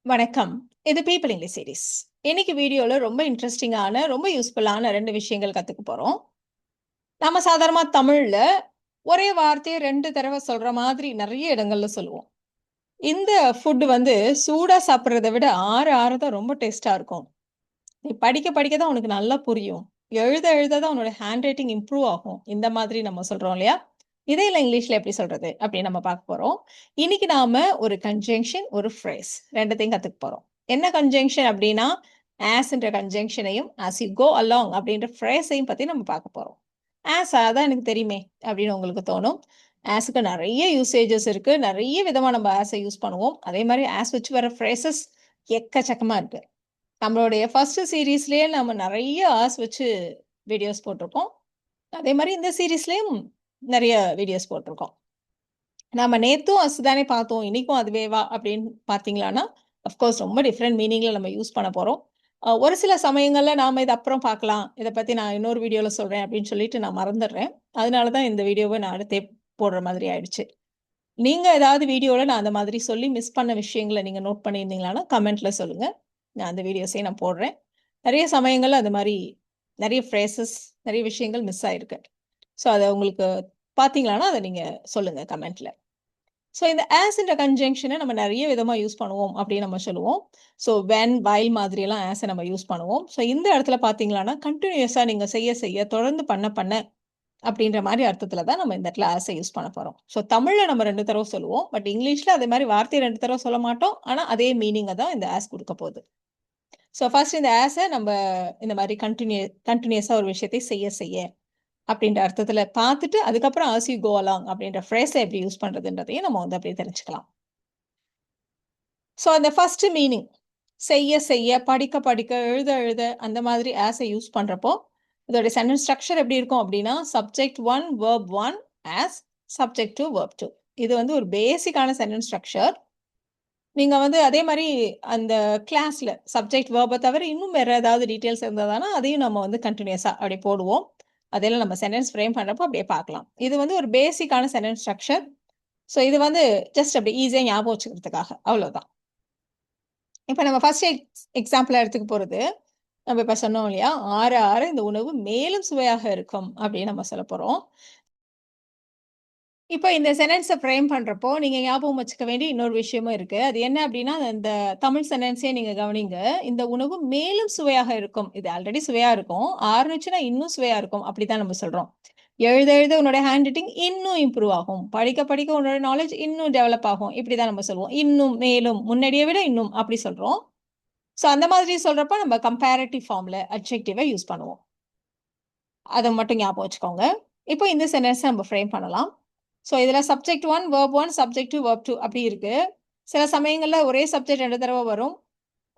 வணக்கம். இது people English series. இன்னைக்கு வீடியோல ரொம்ப இன்ட்ரெஸ்டிங்கான, ரொம்ப யூஸ்ஃபுல்லான 2 விஷயங்கள் கத்துக்க போறோம். நம்ம சாதாரணமா தமிழ்ல ஒரே வார்த்தைய 2 தடவ சொல்ற மாதிரி நெறைய இடங்கள்ல சொல்லுவோம். இந்த ஃபுட் வந்து சூடா சாப்பிடுறத விட ஆற ஆற தான் ரொம்ப டேஸ்ட்டா இருக்கும். நீ படிக்க படிக்க தான் உனக்கு நல்லா புரியும். எழுத எழுத தான் உன்னோட ஹேண்ட் ரைட்டிங் இம்ப்ரூவ் ஆகும். இந்த மாதிரி நம்ம சொல்றோம் இல்லையா? இதே இங்கிலீஷ்ல எப்படி சொல்றது? அப்படின்னு நம்ம பார்க்க போறோம். இன்னைக்கு நாம ஒரு கன்ஜங்ஷன், ஒரு ஃப்ரேஸ் 2த்தையும் கத்துக்க போறோம். என்ன கன்ஜங்ஷன் அப்படின்னா, ஆஸ்ன்ற கன்ஜங்ஷனையும், ஆஸ் யூ கோ அலாங் அப்படின்ற ஃப்ரேஸையும் பத்தி நம்ம பார்க்க போறோம். அதான் எனக்கு தெரியுமே அப்படின்னு உங்களுக்கு தோணும். ஆஸ்க்கு நெறைய யூசேஜஸ் இருக்கு. நெறைய விதமா நம்ம ஆஸ யூஸ் பண்ணுவோம். அதே மாரி ஆஸ் வச்சு வர ஃப்ரேஸஸ் எக்கச்சக்கமா இருக்கு. நம்மளுடைய ஃபர்ஸ்ட் சீரிஸ்லயே நம்ம நெறைய ஆஸ் வச்சு வீடியோஸ் போட்டிருக்கோம். அதே மாரி இந்த சீரிஸ்லயும் நெறைய வீடியோஸ் போட்டிருக்கோம். நாம நேத்தும் அஸ் தானே பார்த்தோம். இன்னைக்கும் அதுவேவா அப்படின்னு பார்த்தீங்களான்னா, அஃப்கோர்ஸ் ரொம்ப டிஃபரெண்ட் மீனிங்ல நம்ம யூஸ் பண்ண போறோம். ஒரு சில சமயங்கள்ல நாம இத அப்புறம் பார்க்கலாம். இத பத்தி நான் இன்னொரு வீடியோல சொல்றேன் அப்படின்னு சொல்லிட்டு நான் மறந்துடுறேன். அதனால தான் இந்த வீடியோவ நான் அடுத்தே போடுற மாதிரி ஆயிடுச்சு. நீங்க ஏதாவது வீடியோல நான் அந்த மாதிரி சொல்லி மிஸ் பண்ண விஷயங்கள நீங்க நோட் பண்ணியிருந்தீங்களான்னா, கமெண்ட்ல சொல்லுங்க. நான் அந்த வீடியோஸையும் நான் போடுறேன். நெறைய சமயங்கள்ல அந்த மாரி நெறைய ஃப்ரேசஸ், நெறைய விஷயங்கள் மிஸ் ஆயிருக்கு. ஸோ, அத உங்களுக்கு பார்த்தீங்களான்னா, அத நீங்க சொல்லுங்க கமெண்ட்ல. ஸோ, இந்த ஆஸ்ன்ற கன்ஜங்ஷன நம்ம நெறைய விதமா யூஸ் பண்ணுவோம் அப்படின்னு நம்ம சொல்லுவோம். ஸோ, வென், வைல் மாதிரியெல்லாம் ஆஸ நம்ம யூஸ் பண்ணுவோம். ஸோ, இந்த இடத்துல பார்த்தீங்களான்னா, கன்டினியூயஸா நீங்க செய்ய செய்ய தொடர்ந்து பண்ண பண்ண அப்படின்ற மாரி அர்த்தத்துல தான் நம்ம இந்த இடத்துல ஆஸ யூஸ் பண்ண போறோம். ஸோ, தமிழ்ல நம்ம 2 தடவ சொல்லுவோம். பட் இங்கிலீஷ்ல அதே மாரி வார்த்தைய 2 தடவ சொல்ல மாட்டோம். ஆனா, அதே மீனிங்க தான் இந்த ஆஸ் குடுக்க போது. ஸோ, ஃபர்ஸ்ட் இந்த ஆஸ நம்ப இந்த மாரி கன்டினியூயஸா ஒரு விஷயத்தை செய்ய செய்ய அப்படின்ற அர்த்தத்துல பார்த்துட்டு, அதுக்கப்புறம் ஆஸ் யூ கோ அலாங் அப்படின்ற ஃப்ரேஸ எப்படி யூஸ் பண்றதுன்றதையும் நம்ம வந்து அப்படியே தெரிஞ்சுக்கலாம். ஸோ, அந்த ஃபர்ஸ்ட் மீனிங் செய்ய செய்ய, படிக்க படிக்க, எழுத எழுத அந்த மாதிரி ஆஸ யூஸ் பண்றப்போ, இதோட சென்டென்ஸ் ஸ்ட்ரக்சர் எப்படி இருக்கும் அப்படின்னா, subject 1, verb 1 as, subject 2, verb 2. இது வந்து ஒரு பேசிக்கான சென்டென்ஸ் ஸ்ட்ரக்சர். நீங்க வந்து அதே மாரி அந்த கிளாஸ்ல சப்ஜெக்ட், வெர்ப்ப தவிர இன்னும் வேற ஏதாவது டீட்டெயில்ஸ் இருந்ததுனா, அதையும் நம்ம வந்து கன்டினியூஸா அப்படியே போடுவோம். அதெல்லாம் நம்ம சென்டென்ஸ் ஃப்ரேம் பண்றப்போ அப்படியே பார்க்கலாம். இது வந்து ஒரு பேசிக்கான சென்டென்ஸ் ஸ்ட்ரக்சர். ஸோ இது வந்து ஜஸ்ட் அப்படி ஈஸியா ஞாபகம் வச்சுக்கிறதுக்காக. அவ்வளோதான். இப்ப நம்ம ஃபர்ஸ்ட் எக்ஸாம்பிளா எடுத்துக்க போறது, நம்ம இப்ப சொன்னோம் இல்லையா? "ஆற ஆற இந்த உணவு மேலும் சுவையாக இருக்கும்" அப்படின்னு நம்ம சொல்லப் போறோம். இப்ப இந்த சென்டென்ஸ ஃப்ரேம் பண்றப்போ, நீங்க ஞாபகம் வச்சுக்க வேண்டிய இன்னொரு விஷயமும் இருக்கு. அது என்ன அப்டின்னா, இந்த தமிழ் சென்டென்ஸே நீங்க கவனிங்க. இந்த உணவு மேலும் சுவையாக இருக்கும். இது ஆல்ரெடி சுவையா இருக்கும். ஆறுனுச்சுன்னா இன்னும் சுவையா இருக்கும். அப்படித்தான் நம்ம சொல்றோம். எழுத எழுத உன்னோட ஹேண்ட் ரைட்டிங் இன்னும் இம்ப்ரூவ் ஆகும். படிக்க படிக்க உன்னோட நாலேட்ஜ் இன்னும் டெவலப் ஆகும். இப்படிதான் நம்ம சொல்லுவோம். இன்னும், மேலும், முன்னாடிய விட இன்னும் அப்படி சொல்றோம். ஸோ அந்த மாதிரி சொல்றப்ப நம்ம கம்பேரேட்டிவ் ஃபார்ம்ல அட்ஜெக்டிவ யூஸ் பண்ணுவோம். அத மட்டும் ஞாபகம் வச்சுக்கோங்க. இப்போ இந்த சென்டென்ஸ நம்ம ஃப்ரேம் பண்ணலாம். ஸோ இதுல சப்ஜெக்ட் 1, வெர்ப் 1, சப்ஜெக்ட் 2, வெர்ப் 2 அப்படி இருக்கு. சில சமயங்கள்ல ஒரே சப்ஜெக்ட் 2 தடவ வரும்.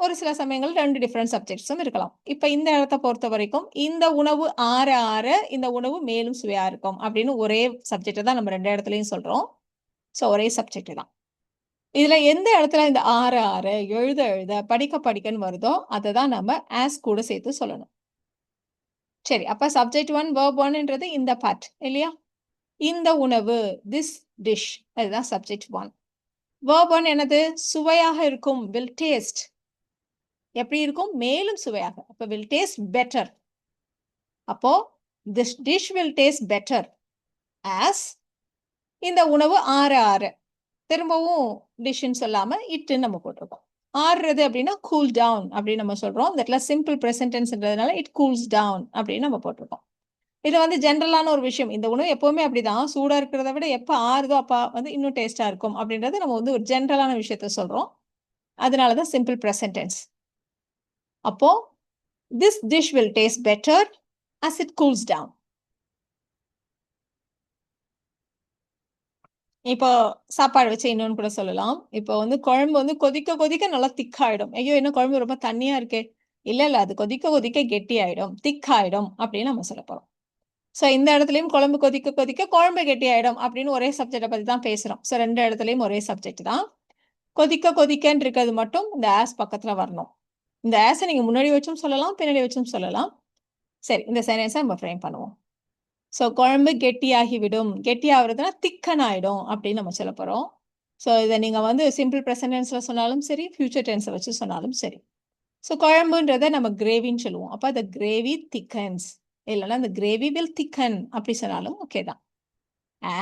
ஒரு சில சமயங்கள்ல 2 டிஃபரண்ட் சப்ஜெக்ட்ஸும் இருக்கலாம். இப்ப இந்த இடத்த பொறுத்தவரைக்கும், இந்த உணவு ஆற ஆற இந்த உணவு மேலும் சுவையா இருக்கும் அப்படின்னு ஒரே சப்ஜெக்ட்ட தான் நம்ம 2 இடத்துலயும் சொல்றோம். ஸோ ஒரே சப்ஜெக்ட் தான். இதுல எந்த இடத்துல இந்த ஆற ஆற, எழுத எழுத, படிக்க படிக்கன்னு வருதோ, அத தான் நம்ம ஆஸ் கூட சேர்த்து சொல்லணும். சரி, அப்ப சப்ஜெக்ட் 1, வெர்ப் 1ன்றது இந்த பார்ட் இல்லையா? இந்த உணவு, திஸ் டிஷ் அதுதான் சப்ஜெக்ட் 1. வெர்ப் 1 என்னது? சுவையாக இருக்கும். Will taste. எப்படி இருக்கும்? மேலும் சுவையாக. அப்ப வில் டேஸ்ட் பெட்டர். அப்போ this dish will taste better as இந்த உணவு ஆற ஆற. திரும்பவும் டிஷ்ன்னு சொல்லாம இட்டுன்னு நம்ம போட்டிருக்கோம். ஆறுறது அப்படின்னா கூல் டவுன் அப்படின்னு நம்ம சொல்றோம். இந்த இடத்துல சிம்பிள் பிரசன்ட் டென்ஸ்ன்றதுனால இட் கூல்ஸ் டவுன் அப்படின்னு நம்ம போட்டிருக்கோம். இது வந்து ஜெனரலான ஒரு விஷயம். இந்த உணவு எப்பவுமே அப்படிதான். சூடா இருக்கிறத விட எப்ப ஆறுதோ, அப்ப வந்து இன்னும் டேஸ்ட்டா இருக்கும் அப்படின்றது நம்ம வந்து ஒரு ஜெனரலான விஷயத்த சொல்றோம். அதனால தான் சிம்பிள் பிரசன்ட் டென்ஸ். அப்போ this dish will taste better as it cools down. இப்போ சாப்பாடு வச்சு இன்னொன்னு கூட சொல்லலாம். இப்போ வந்து குழம்பு வந்து கொதிக்க கொதிக்க நல்லா திக் ஆயிடும். ஐயோ! என்ன குழம்பு ரொம்ப தண்ணியா இருக்கே! இல்ல, இல்ல. அது கொதிக்க கொதிக்க கெட்டியாயிடும். திக் ஆயிடும் அப்படின்னு நம்ம சொல்லப் போறோம். ஸோ இந்த இடத்துலயும் குழம்பு கொதிக்க கொதிக்க குழம்பு கெட்டியாயிடும் அப்படின்னு ஒரே சப்ஜெக்ட்ட பத்தி தான் பேசுறோம். ஸோ 2 இடத்துலயும் ஒரே சப்ஜெக்ட் தான். கொதிக்க கொதிக்கன்னு இருக்கிறது மட்டும் இந்த ஆஸ் பக்கத்துல வரணும். இந்த ஆஸ நீங்க முன்னாடி வச்சும் சொல்லலாம், பின்னாடி வச்சும் சொல்லலாம். சரி, இந்த சென்டென்ஸ நம்ம ஃப்ரேம் பண்ணுவோம். ஸோ குழம்பு கெட்டியாகிவிடும். கெட்டியாவறதுன்னா திக்கன் ஆயிடும் அப்படின்னு நம்ம சொல்லப் போறோம். ஸோ இதை நீங்கள் வந்து சிம்பிள் ப்ரெசன்ட் டென்ஸில் சொன்னாலும் சரி, ஃபியூச்சர் டென்ஸை வச்சு சொன்னாலும் சரி. ஸோ குழம்புன்றதை நம்ம கிரேவின்னு சொல்லுவோம். அப்போ the gravy thickens, இல்லைன்னா the gravy will thicken அப்படி சொன்னாலும் ஓகே தான்.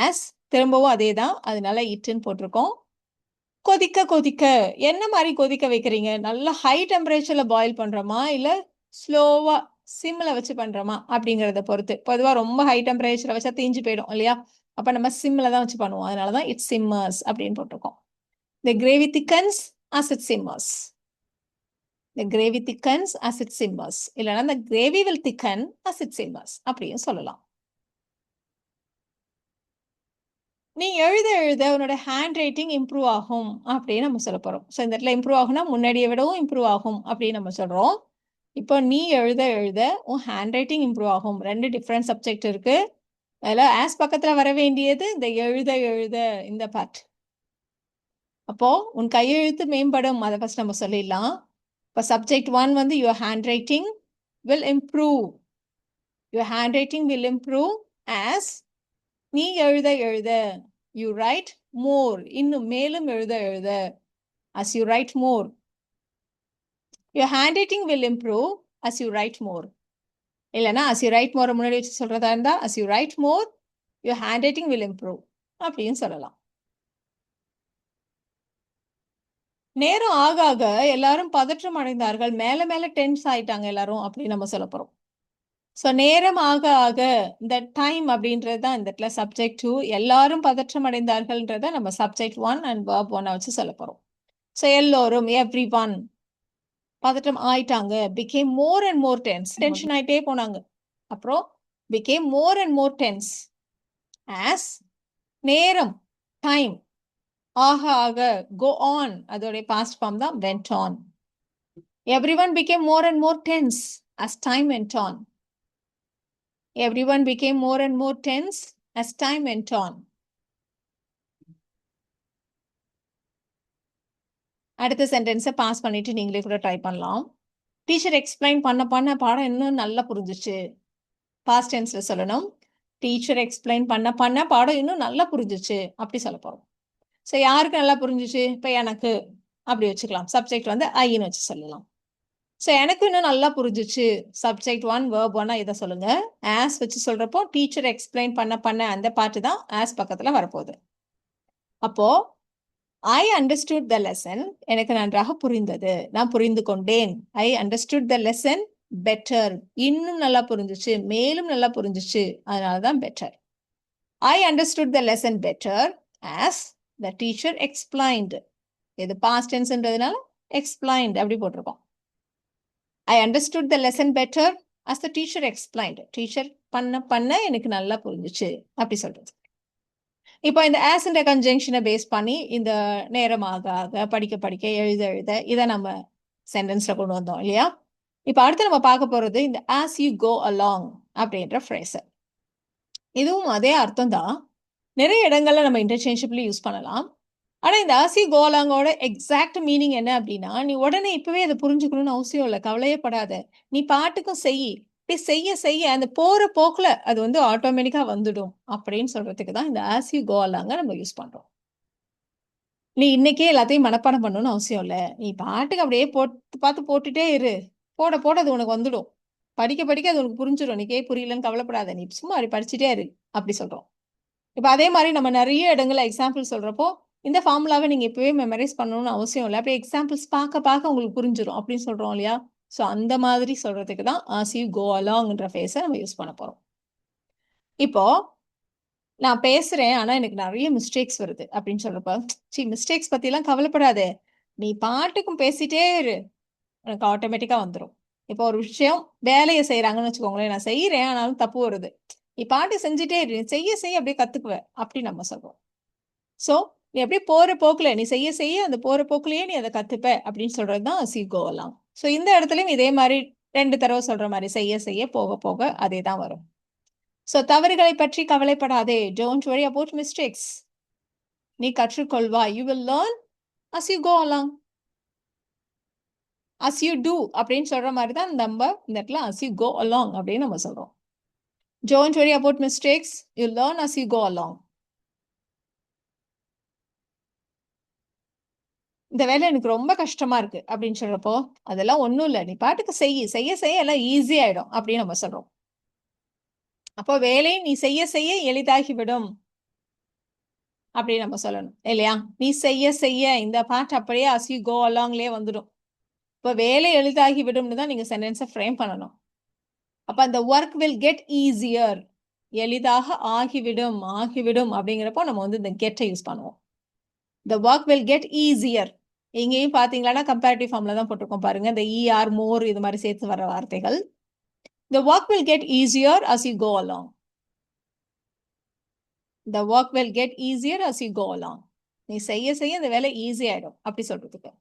as திரும்பவும் அதே தான், அதனால இட்டுன்னு போட்டிருக்கோம். கொதிக்க கொதிக்க என்ன மாதிரி கொதிக்க வைக்கிறீங்க? நல்லா ஹை டெம்பரேச்சரில் பாயில் பண்ணுறோமா, இல்லை ஸ்லோவாக சிம்மில் வச்சு பண்ணுறோமா அப்படிங்கிறத பொறுத்து. பொதுவாக ரொம்ப ஹை டெம்பரேச்சரில் வச்சா தீஞ்சு போயிடும் இல்லையா? அப்போ நம்ம சிம்மில் தான் வச்சு பண்ணுவோம். அதனால தான் இட் சிம்மர்ஸ் அப்படின்னு போட்டிருக்கோம். the gravy thickens as it simmers. The gravy thickens as it simmers. இல்லைன்னா the gravy will thicken as it simmers அப்படியும் சொல்லலாம். நீ எழுத எழுத உன்னோட ஹேண்ட் ரைட்டிங் இம்ப்ரூவ் ஆகும் அப்படின்னு நம்ம சொல்ல போகிறோம். ஸோ இந்த இடத்துல இம்ப்ரூவ் ஆகும்னா முன்னாடியை விடவும் இம்ப்ரூவ் ஆகும் அப்படின்னு நம்ம சொல்கிறோம். இப்போ நீ எழுத எழுத உன் ஹேண்ட் ரைட்டிங் இம்ப்ரூவ் ஆகும். 2 டிஃப்ரெண்ட் சப்ஜெக்ட் இருக்கு. அதில் ஆஸ் பக்கத்தில் வர வேண்டியது இந்த எழுத எழுத இந்த பார்ட். அப்போ உன் கையெழுத்து மேம்படும், அதை ஃபர்ஸ்ட் நம்ம சொல்லிடலாம். இப்போ சப்ஜெக்ட் 1 வந்து your handwriting will improve. Your handwriting will improve as நீ எழுத எழுத. You write more. இன்னும் மேலும் எழுத எழுத. As you write more. Your handwriting will improve as you write more. இல்லைன்னா as you write more முன்னாடி வச்சு சொல்றதா இருந்தா as you write more, your handwriting will improve அப்படின்னு சொல்லலாம். நேரம் ஆக ஆக எல்லாரும் பதற்றம் அடைந்தார்கள், மேல மேல டென்ஸ் ஆயிட்டாங்க எல்லாரும் அப்படின்னு நம்ம சொல்ல போறோம். ஸோ நேரம் ஆக ஆக இந்த டைம் அப்படின்றது தான் இந்த இடத்துல சப்ஜெக்ட் 2. எல்லாரும் பதற்றம் அடைந்தார்கள்ன்றத நம்ம சப்ஜெக்ட் 1 அண்ட் verb 1 வச்சு சொல்ல போறோம். ஸோ எல்லோரும் எவ்ரி ஒன் பதற்றம் ஆயிட்டாங்க. became more and more tense. Tension ஆயிட்டே போனாங்க. அப்புறம் became more and more tense as நேரம் டைம் ஆக ஆக go on அதோடைய past form தான் went on. everyone became more and more tense as time went on. Everyone became more and more tense as time went on. அடுத்த சென்டென்ஸை pass பண்ணிட்டு நீங்களே கூட ட்ரை பண்ணலாம். டீச்சர் எக்ஸ்பிளைன் பண்ண பண்ண பாடம் இன்னும் நல்லா புரிஞ்சிச்சு. பாஸ்ட் டென்ஸில் சொல்லணும். டீச்சர் எக்ஸ்பிளைன் பண்ண பண்ண பாடம் இன்னும் நல்லா புரிஞ்சிச்சு அப்படி சொல்ல போகிறோம். ஸோ யாருக்கு நல்லா புரிஞ்சிச்சு? இப்போ எனக்கு அப்படி வச்சுக்கலாம். சப்ஜெக்ட் வந்து ஐன்னு வச்சு சொல்லலாம். ஸோ எனக்கு இன்னும் நல்லா புரிஞ்சிச்சு. சப்ஜெக்ட் 1 verb 1 இதை சொல்லுங்க. ஆஸ் வச்சு சொல்றப்போ டீச்சர் எக்ஸ்பிளைன் பண்ண பண்ண அந்த பாட்டு தான் ஆஸ் பக்கத்தில் வரப்போகுது. அப்போ I understood the lesson. எனக்கு நன்றாக புரிந்தது. நான் புரிந்து கொண்டேன். I understood the lesson better. இன்னும் நல்லா புரிஞ்சிச்சு, மேலும் நல்லா புரிஞ்சிச்சு. அதனால தான் better. I understood the lesson better as the teacher explained. இது past tenseன்றதுனால explained அப்படி போட்டிருக்கோம். I understood the lesson better as the teacher explained. Teacher பண்ண பண்ண எனக்கு நல்லா புரிஞ்சிச்சு அப்படி சொல்றது. இப்போ இந்த ஆஸ் என்ற கன்ஜங்ஷனை பேஸ் பண்ணி இந்த நேரமாக ஆக படிக்க படிக்க எழுத எழுத இதை நம்ம சென்டென்ஸில் கொண்டு வந்தோம் இல்லையா? இப்போ அடுத்து நம்ம பார்க்க போகிறது இந்த ஆஸ் யூ கோ அலாங் அப்படின்ற ஃப்ரேஸை. இதுவும் அதே அர்த்தம் தான். நிறைய இடங்கள்ல நம்ம இன்டர்சேஞ்சபிளி யூஸ் பண்ணலாம். ஆனால் இந்த ஆஸ் யூ கோ அலாங்கோட எக்ஸாக்ட் மீனிங் என்ன அப்படின்னா, நீ உடனே இப்போவே அதை புரிஞ்சுக்கணும்னு அவசியம் இல்லை. கவலையப்படாத, நீ பாட்டுக்கும் செய். இப்படி செய்ய செய்ய அந்த போகிற போக்கில் அது வந்து ஆட்டோமேட்டிக்காக வந்துடும் அப்படின்னு சொல்கிறதுக்கு தான் இந்த ஆஸ் யூ கோ அலாங்க நம்ம யூஸ் பண்ணுறோம். நீ இன்னைக்கே எல்லாத்தையும் மனப்பாடம் பண்ணணும்னு அவசியம் இல்லை. நீ பாட்டுக்கு அப்படியே போட்டு பார்த்து போட்டுட்டே இரு. போட போட அது உனக்கு வந்துடும். படிக்க படிக்க அது உனக்கு புரிஞ்சிடும். நீக்கே புரியலன்னு கவலைப்படாத, நீ சும்மா அப்படி படிச்சுட்டே இரு அப்படி சொல்கிறோம். இப்போ அதே மாதிரி நம்ம நிறைய இடங்களில் எக்ஸாம்பிள் சொல்கிறப்போ இந்த ஃபார்முலாவை நீங்கள் இப்போவே மெமரைஸ் பண்ணணும்னு அவசியம் இல்லை. அப்படியே எக்ஸாம்பிள்ஸ் பார்க்க பார்க்க உங்களுக்கு புரிஞ்சிடும் அப்படின்னு சொல்கிறோம் இல்லையா? ஸோ அந்த மாதிரி சொல்கிறதுக்கு தான் ஆஸ் யூ கோ அலாங்ன்ற ஃபேஸை நம்ம யூஸ் பண்ண போகிறோம். இப்போ நான் பேசுகிறேன், ஆனால் எனக்கு நிறைய மிஸ்டேக்ஸ் வருது அப்படின்னு சொல்கிறப்ப, மிஸ்டேக்ஸ் பற்றிலாம் கவலைப்படாதே, நீ பாட்டுக்கும் பேசிட்டே இரு, எனக்கு ஆட்டோமேட்டிக்காக வந்துடும். இப்போ ஒரு விஷயம் வேலையை செய்கிறாங்கன்னு வச்சுக்கோங்களேன், நான் செய்கிறேன் ஆனாலும் தப்பு வருது, நீ பாட்டு செஞ்சுட்டே இரு, செய்ய செய்ய அப்படியே கற்றுக்குவ அப்படி நம்ம சொல்கிறோம். ஸோ நீ அப்படியே போகிற போக்கில் நீ செய்ய செய்ய அந்த போகிற போக்கிலேயே நீ அதை கற்றுப்ப அப்படின்னு சொல்கிறது தான் சி கோவலாம். ஸோ இந்த இடத்துலையும் இதே மாதிரி 2 தடவை சொல்கிற மாதிரி செய்ய செய்ய போக போக அதே தான் வரும். ஸோ தவறுகளை பற்றி கவலைப்படாதே, டோன்ட் வரி அபவுட் மிஸ்டேக்ஸ், நீ கற்றுக்கொள்வாய், you will learn as you go along. As you do அப்படின்னு சொல்கிற மாதிரி தான் நம்ம இந்த இடத்துல அஸ் யூ கோ அலாங் அப்படின்னு நம்ம சொல்கிறோம். Don't worry about mistakes, you learn as you go along. இந்த வேலை எனக்கு ரொம்ப கஷ்டமா இருக்கு அப்படின்னு சொல்றப்போ, அதெல்லாம் ஒண்ணும் இல்ல. நீ பாட்டுக்கு செய்ய எல்லாம் ஈஸி ஆயிடும் அப்படின்னு நம்ம சொல்றோம். அப்போ வேலை நீ செய்ய எளிதாகிவிடும் அப்படின்னு நம்ம சொல்லணும். இல்லையா? நீ செய்ய இந்த பார்ட் அப்படியே as you go alongலயே வந்துடும். இப்போ வேலை எளிதாகி விடும்னு தான் நீங்க சென்டென்ஸை ஃப்ரேம் பண்ணணும். அப்ப அந்த ஒர்க் வில் கெட் ஈஸியர். எளிதாக ஆகிவிடும் அப்படிங்கிறப்போ நம்ம வந்து இந்த கெட்டை யூஸ் பண்ணுவோம். the work will get easier. இங்கேயும் பாத்தீங்கன்னா கம்பேரிட்டிவ் ஃபார்ம்ல தான் போட்டிருக்கோம் பாருங்க. இந்த ER, மோர் இது மாதிரி சேர்த்து வர வார்த்தைகள். the work will get easier as you go along. the work will get easier as you go along. நீ செய்ய இந்த வேலை ஈஸி ஆயிடும் அப்படி சொல்றதுக்கு.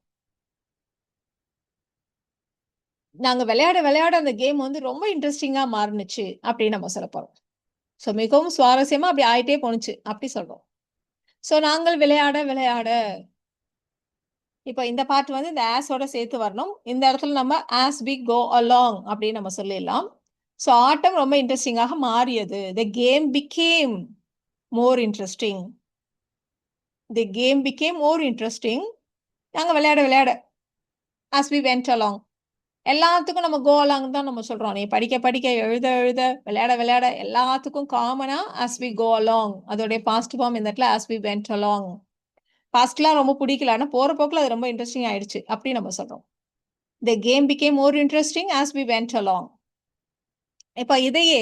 நாங்க விளையாட அந்த கேம் வந்து ரொம்ப இன்ட்ரெஸ்டிங்கா மாறுனுச்சு அப்படின்னு நம்ம சொல்ல போறோம். ஸோ மிகவும் சுவாரஸ்யமா அப்படி ஆயிட்டே போனுச்சு அப்படி சொல்றோம். ஸோ நாங்கள் விளையாட இப்போ இந்த பார்ட் வந்து இந்த ஆஸோட சேர்த்து வரணும். இந்த இடத்துல நம்ம as we go along அப்படின்னு நம்ம சொல்லிடலாம். ஸோ ஆட்டம் ரொம்ப இன்ட்ரெஸ்டிங்காக மாறியது. the game became more interesting. the game became more interesting. நாங்க விளையாட as we went along. எல்லாத்துக்கும் நம்ம கோ அலாங் தான் நம்ம சொல்றோம். நீ படிக்க எழுத விளையாட எல்லாத்துக்கும் காமனா as we go along. அதோடைய பாஸ்ட் ஃபார்ம் இந்த இடத்துல as we went along. பாஸ்ட்லாம் ரொம்ப பிடிக்கல, ஆனா போற போக்குல அது ரொம்ப இன்ட்ரெஸ்டிங் ஆயிடுச்சு அப்படி நம்ம சொல்றோம். the game became more interesting as we went along. இப்ப இதையே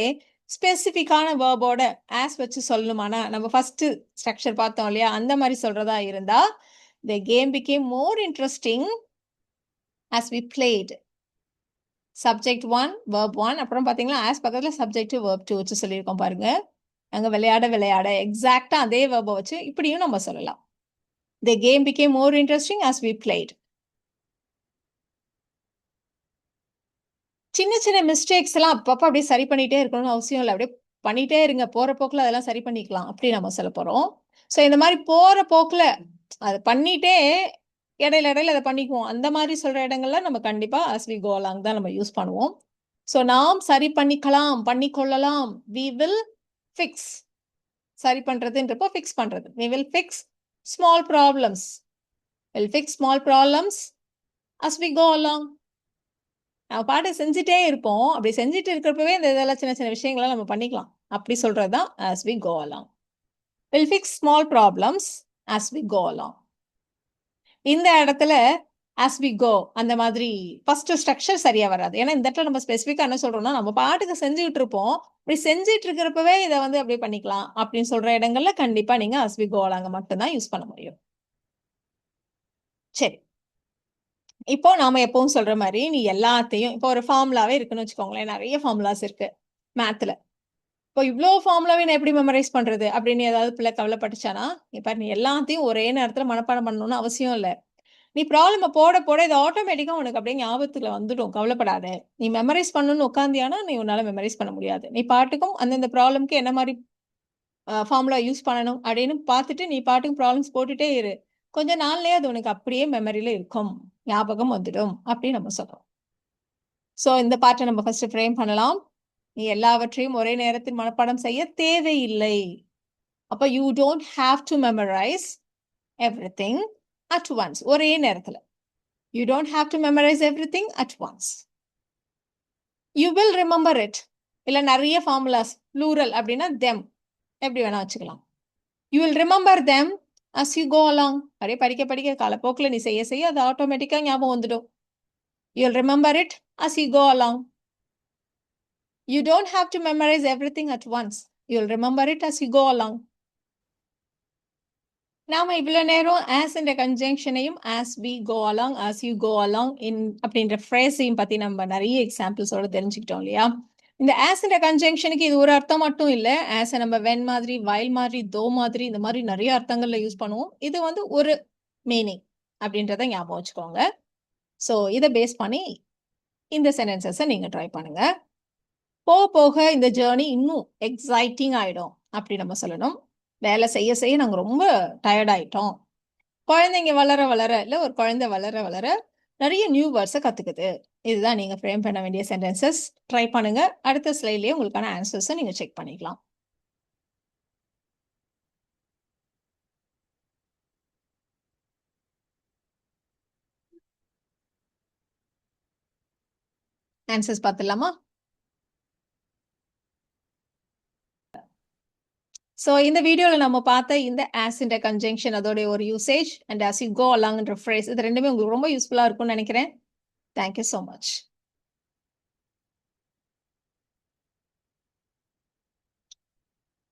ஸ்பெசிபிக்கான வேர்போட as வச்சு சொல்லணுமானா நம்ம ஃபர்ஸ்ட் ஸ்ட்ரக்சர் பார்த்தோம் இல்லையா, அந்த மாதிரி சொல்றதா இருந்தா the game became more interesting as we played. subject 1 verb 1 அப்புறம் பாத்தீங்களா as பக்கத்துல subject verb 2 வச்சு சொல்லியிருக்கோம் பாருங்க. அங்க விளையாட எக்ஸாக்டா அதே verb வச்சு இப்படியும் நம்ம சொல்லலாம். the game became more interesting as we played. சின்ன மிஸ்டேக்ஸ் எல்லாம் அப்பப்ப அப்படியே சரி பண்ணிட்டே இருக்கணும்னு அவசியம் இல்லை. அப்படியே பண்ணிட்டே இருங்க, போற போக்குல அதெல்லாம் சரி பண்ணிக்கலாம் அப்படி நம்ம சொல்ல போறோம். ஸோ இந்த மாதிரி போற போக்குல அதை பண்ணிட்டே இடையில அதை பண்ணிக்குவோம். அந்த மாதிரி சொல்ற இடங்கள்ல நம்ம கண்டிப்பா as we go along தான் நம்ம யூஸ் பண்ணுவோம். ஸோ நாம் சரி பண்ணிக்கொள்ளலாம். we will fix. சரி பண்றதுன்றப்போ ஃபிக்ஸ் பண்றது. we will fix small problems. we'll fix small problems as we go along. நம்ம பாட்டு செஞ்சுட்டே இருப்போம். அப்படி செஞ்சுட்டு இருக்கிறப்பவே இந்த இதெல்லாம் சின்ன விஷயங்களை நம்ம பண்ணிக்கலாம். அப்படி சொல்றதுதான் as we go along. we'll fix small problems as we go along. இந்த இடத்துல as we go அந்த மாதிரி ஃபர்ஸ்ட் ஸ்ட்ரக்சர் சரியா வராது. ஏன்னா இந்த இடத்துல நம்ம ஸ்பெசிஃபிக்கா என்ன சொல்றோம்னா நம்ம பாட்டுக்கு செஞ்சுட்டு இருப்போம். அப்படி செஞ்சுட்டு இருக்கிறப்பவே இதை வந்து அப்படியே பண்ணிக்கலாம் அப்படின்னு சொல்ற இடங்கள்ல கண்டிப்பா நீங்க as we go along மட்டும்தான் யூஸ் பண்ண முடியும். சரி, இப்போ நாம எப்பவும் சொல்ற மாதிரி நீ எல்லாத்தையும் இப்போ ஒரு ஃபார்முலாவே இருக்குன்னு வச்சுக்கோங்களேன். நிறைய ஃபார்முலாஸ் இருக்கு மேத்ல. இப்போ இவ்வளோ ஃபார்முலாவே நான் எப்படி மெமரைஸ் பண்றது அப்படின்னு ஏதாவது பிள்ளை கவலைப்பட்டுச்சானா, இப்ப நீ எல்லாத்தையும் ஒரே நேரத்துல மனப்பாடம் பண்ணணும்னு அவசியம் இல்லை. நீ ப்ராப்ளம போட இது ஆட்டோமேட்டிக்கா உனக்கு அப்படியே ஞாபகத்துல வந்துடும். கவலைப்படாத. நீ மெமரைஸ் பண்ணணும்னு உட்காந்தியானா நீ உன்னால மெமரைஸ் பண்ண முடியாது. நீ பாட்டுக்கும் அந்தந்த ப்ராப்ளம்க்கு என்ன மாதிரி ஃபார்முலா யூஸ் பண்ணணும் அப்படின்னு பார்த்துட்டு நீ பாட்டுக்கு ப்ராப்ளம்ஸ் போட்டுட்டே இரு. கொஞ்ச நாள்லயே அது உனக்கு அப்படியே மெமரியில இருக்கும், ஞாபகம் வந்துடும் அப்படின்னு நம்ம சொல்றோம். ஸோ இந்த பார்ட்டை நம்ம ஃபர்ஸ்ட் ஃப்ரேம் பண்ணலாம். நீ எல்லாவற்றையும் ஒரே நேரத்தில் மனப்பாடம் செய்ய தேவையில்லை. அப்ப you don't have to memorise everything at once. ஒரே நேரத்துல. You don't have to memorize everything at once. You will remember it. இல்ல நிறைய ஃபார்முலாஸ் plural அப்படின்னா them எப்படி வேணா வச்சுக்கலாம். You will remember them as you go along. அப்படியே படிக்க காலப்போக்கில் நீ செய்ய அது ஆட்டோமேட்டிக்கா ஞாபகம் வந்துடும். You will remember it as you go along. You don't have to memorize everything at once. You will remember it as you go along. நாம இவ்வளவு நேரம் as என்ற கன்ஜங்ஷனையும் as we go along, as you go along in அப்படின்ற ஃப்ரேஸையும் பத்தி நம்ம நிறைய எக்ஸாம்பிள்ஸோட தெரிஞ்சுக்கிட்டோம் இல்லையா. இந்த as என்ற கன்ஜங்ஷனுக்கு இது ஒரு அர்த்தம் மட்டும் இல்லை. as நம்ம when மாதிரி, while மாதிரி, though மாதிரி இந்த மாதிரி நிறைய அர்த்தங்கள்ல யூஸ் பண்ணுவோம். இது வந்து ஒரு மீனிங் அப்படின்றத ஞாபகம் வச்சுக்கோங்க. ஸோ இதை பேஸ் பண்ணி இந்த சென்டென்சஸை நீங்க ட்ரை பண்ணுங்க. போக இந்த ஜேர்னி இன்னும் எக்ஸைட்டிங் ஆயிடும் அப்படி நம்ம சொல்லணும். வேலை செய்ய நாங்க ரொம்ப டயர்ட் ஆயிட்டோம். குழந்தைங்க வளர இல்ல ஒரு குழந்தை வளர நிறைய நியூ வேர்ட்ஸை கத்துக்குது. இதுதான் நீங்க ஃப்ரேம் பண்ண வேண்டிய சென்டென்சஸ். ட்ரை பண்ணுங்க. அடுத்த ஸ்லைட்லயே உங்களுக்கான ஆன்சர்ஸை நீங்க செக் பண்ணிக்கலாம். ஆன்சர்ஸ் பார்த்துடலாமா? ஸோ இந்த வீடியோல நம்ம பார்த்த இந்த as என்ற கன்ஜங்ஷன் அதோடைய ஒரு usage and as you go along என்ற phrase இது ரெண்டுமே உங்களுக்கு ரொம்ப யூஸ்ஃபுல்லா இருக்கும்னு நினைக்கிறேன். Thank you so much.